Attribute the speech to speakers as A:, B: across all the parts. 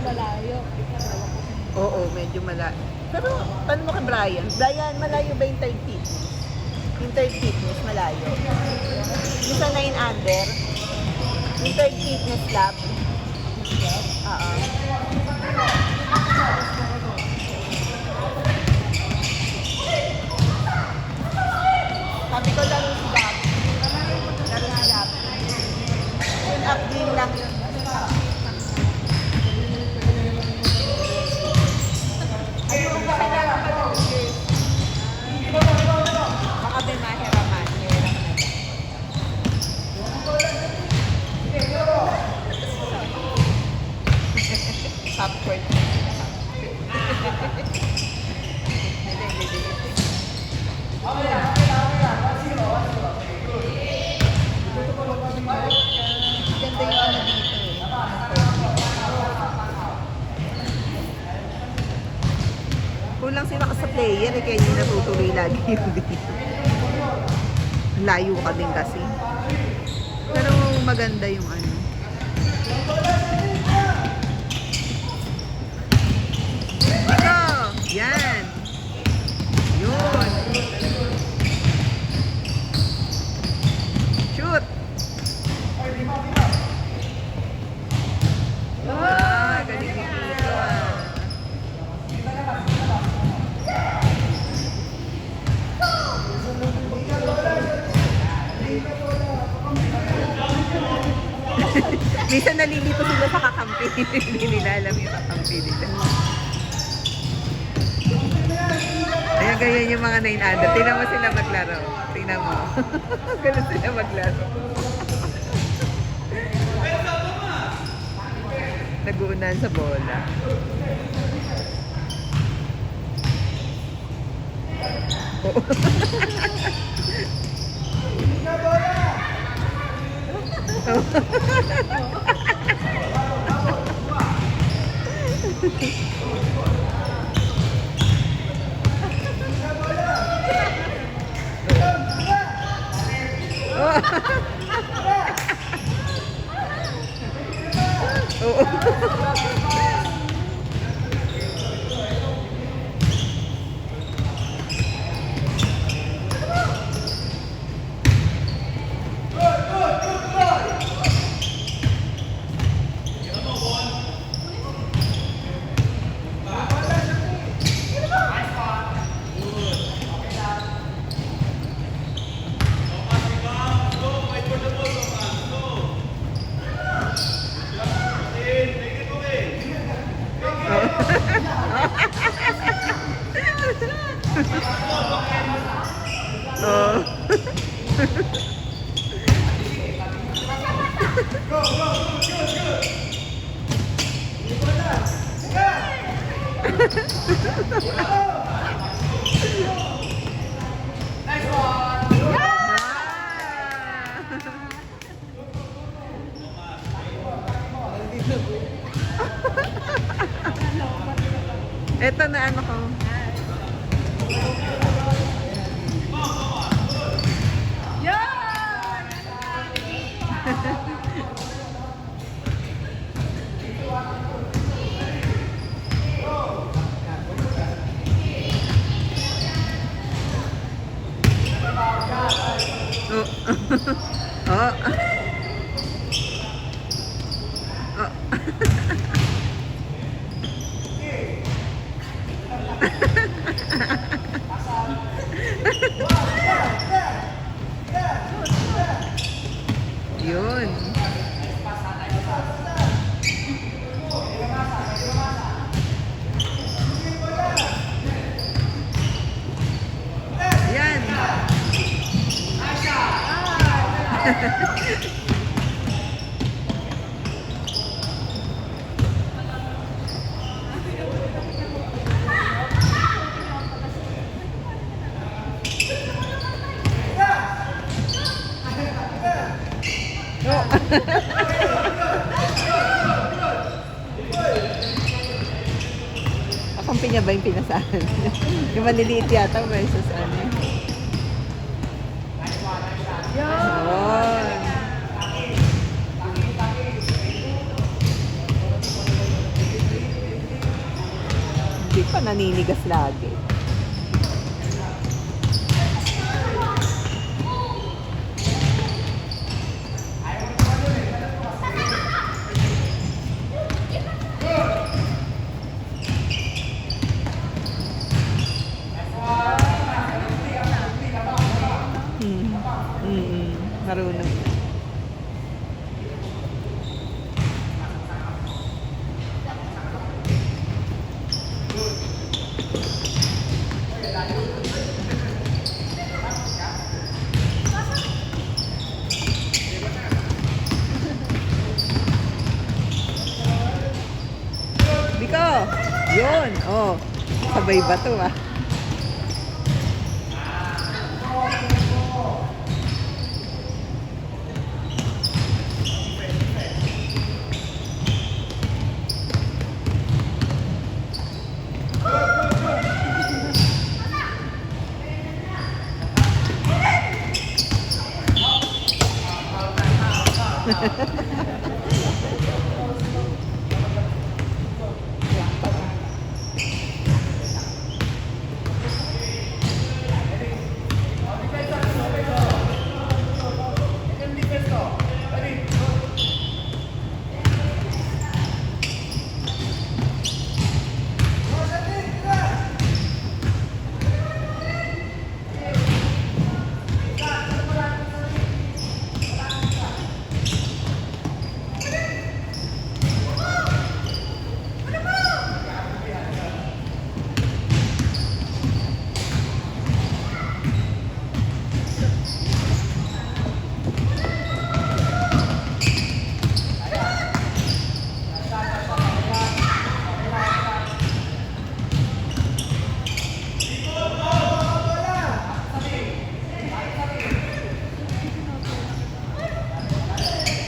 A: malayo.
B: Oo, medyo malayo. Pero, paano mo kay Brian? Brian, malayo ba yung third fitness? Yung third fitness, malayo. Yung sa 9 under, yung third fitness lab. Oo. Sabi ko laro si Gab. Laro si Gab. Yun up din lang yun. Ayun ba kailangan pa lang guys? Baka may mahiraman. Popcorn. Ganda yung ano dito eh. Kulang sila ka sa player eh, kaya hindi natutuloy lagi yun dito. Layo ka din kasi. Pero maganda yung ano. Dito! Yan! Yun! Shoot! Ah, galing dito ah. Minsan nalilito sila sa kakampi. Hindi nila alam yung kakampi nila. Ayan, ganyan yung mga 9 under. Tingnan mo sila maglaro. Tingnan mo. Ganun sila maglaro. Nag-uunan sa bola. Oo. Oh.
A: Nice one!
B: Ito na ano ko.
A: Yan!
B: Oh. Oh. Oh. Yun. Yan. Akampi niya ba yung pinasahan? Yung maliliit yata versus ano? Yun. naninigas lagi. Marunong na. Biko! Yun! Oh, sabay ba to ah?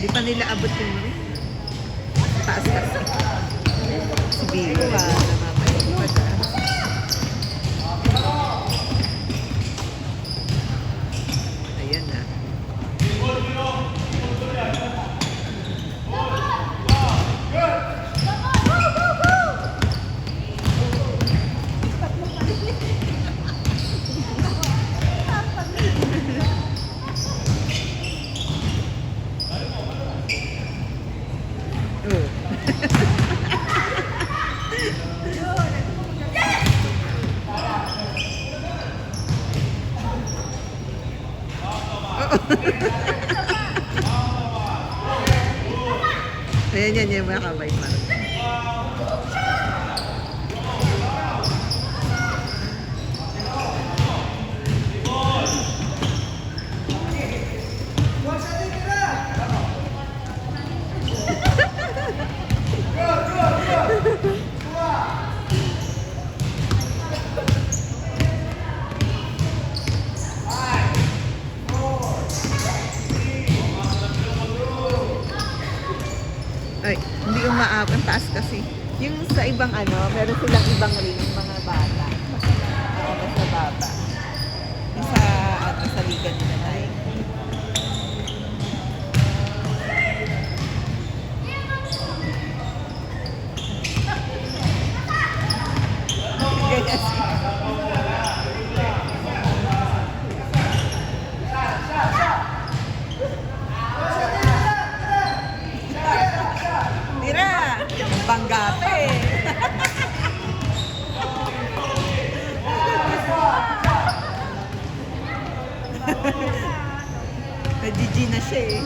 B: Di pa nila abot yung taas kasi. Si Biko pa, namamayin pa siya. Ayan na. Ayan yan yung mga kamay pa. Ay, hindi umaabot. Ang taas kasi. Yung sa ibang meron silang ibang ring, mga bata. Sa baba. Yung sa liga nila na eh. Ganyan siya. Banggate. Na-GG na siya eh.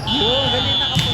A: Yun, dali nakapunta.